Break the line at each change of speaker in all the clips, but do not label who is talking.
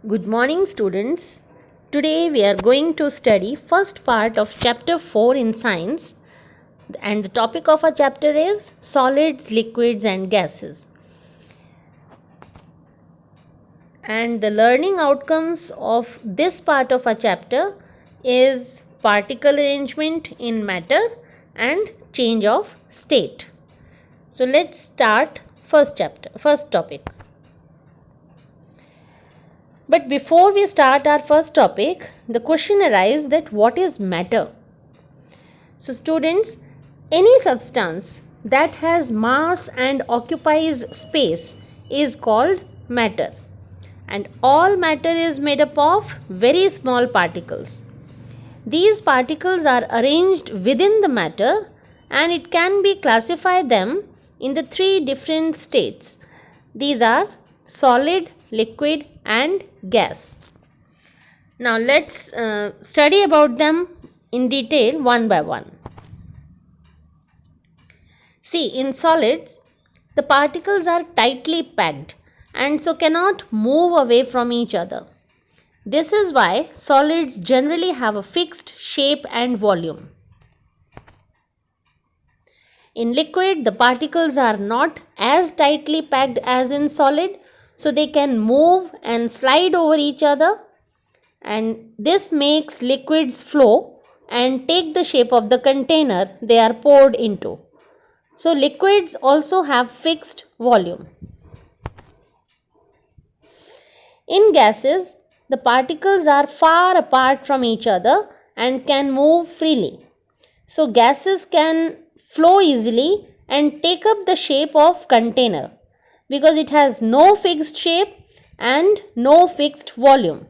Good morning, students. Today we are going to study first part of chapter 4 in science, and the topic of our chapter is solids, liquids and gases. And the learning outcomes of this part of our chapter is particle arrangement in matter and change of state. So let's start first topic. But before we start our first topic, the question arises that what is matter? So students, any substance that has mass and occupies space is called matter. And all matter is made up of very small particles. These particles are arranged within the matter and it can be classified them in the three different states. These are solid, liquid and gas. Now let's study about them in detail one by one. See, in solids, the particles are tightly packed and so cannot move away from each other. This is why solids generally have a fixed shape and volume. In liquid, the particles are not as tightly packed as in solid, so they can move and slide over each other, and this makes liquids flow and take the shape of the container they are poured into. So liquids also have fixed volume. In gases, the particles are far apart from each other and can move freely. So gases can flow easily and take up the shape of container because it has no fixed shape and no fixed volume.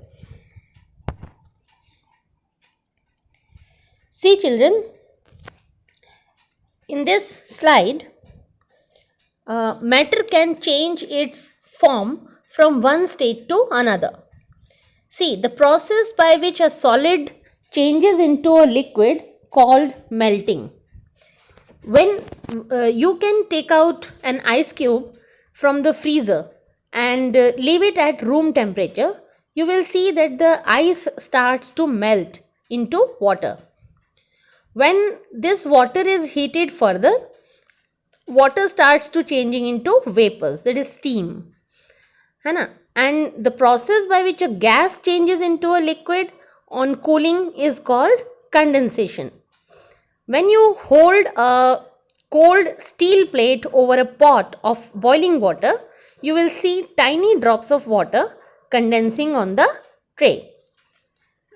See children, in this slide, matter can change its form from one state to another. See, the process by which a solid changes into a liquid called melting. When you can take out an ice cube from the freezer and leave it at room temperature, you will see that the ice starts to melt into water. When this water is heated further, water starts to changing into vapors, that is steam. And the process by which a gas changes into a liquid on cooling is called condensation. When you hold a cold steel plate over a pot of boiling water, you will see tiny drops of water condensing on the tray.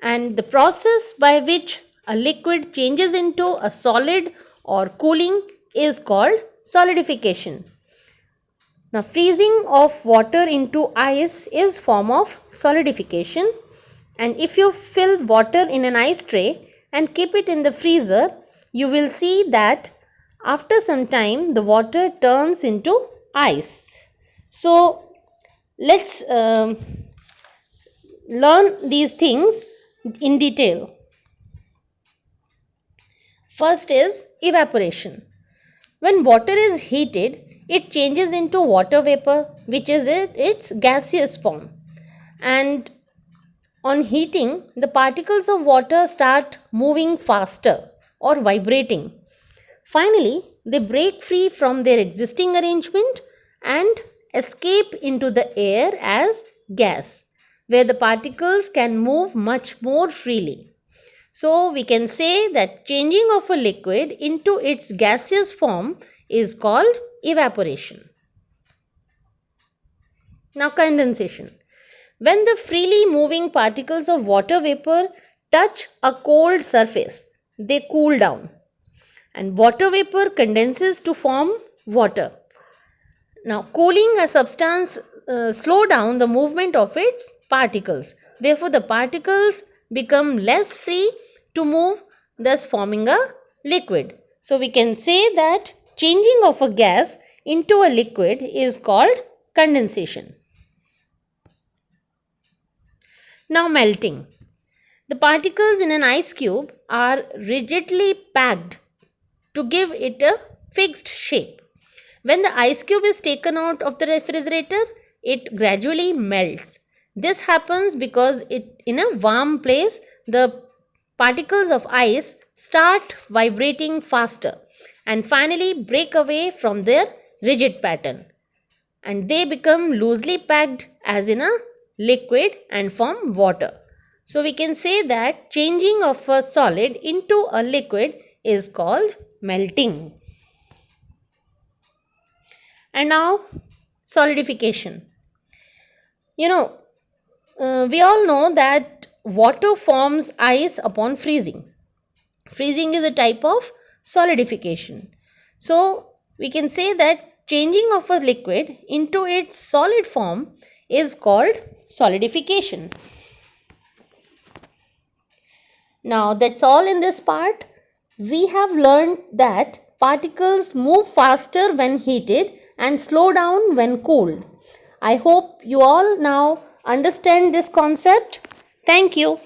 And the process by which a liquid changes into a solid or cooling is called solidification. Now, freezing of water into ice is form of solidification, and if you fill water in an ice tray and keep it in the freezer, you will see that after some time the water turns into ice. So, let's learn these things in detail. First is evaporation. When water is heated, it changes into water vapor, which is its gaseous form. And on heating, the particles of water start moving faster or vibrating. Finally, they break free from their existing arrangement and escape into the air as gas, where the particles can move much more freely. So, we can say that changing of a liquid into its gaseous form is called evaporation. Now, condensation. When the freely moving particles of water vapor touch a cold surface, they cool down and water vapor condenses to form water. Now, cooling a substance slow down the movement of its particles. Therefore, the particles become less free to move, thus forming a liquid. So, we can say that changing of a gas into a liquid is called condensation. Now, melting. The particles in an ice cube are rigidly packed to give it a fixed shape. When the ice cube is taken out of the refrigerator, it gradually melts. This happens because in a warm place, the particles of ice start vibrating faster and finally break away from their rigid pattern, and they become loosely packed as in a liquid and form water. So we can say that changing of a solid into a liquid is called melting. And now solidification. You know, we all know that water forms ice upon freezing. Freezing is a type of solidification. So we can say that changing of a liquid into its solid form is called solidification. Now that's all in this part. We have learned that particles move faster when heated and slow down when cooled. I hope you all now understand this concept. Thank you.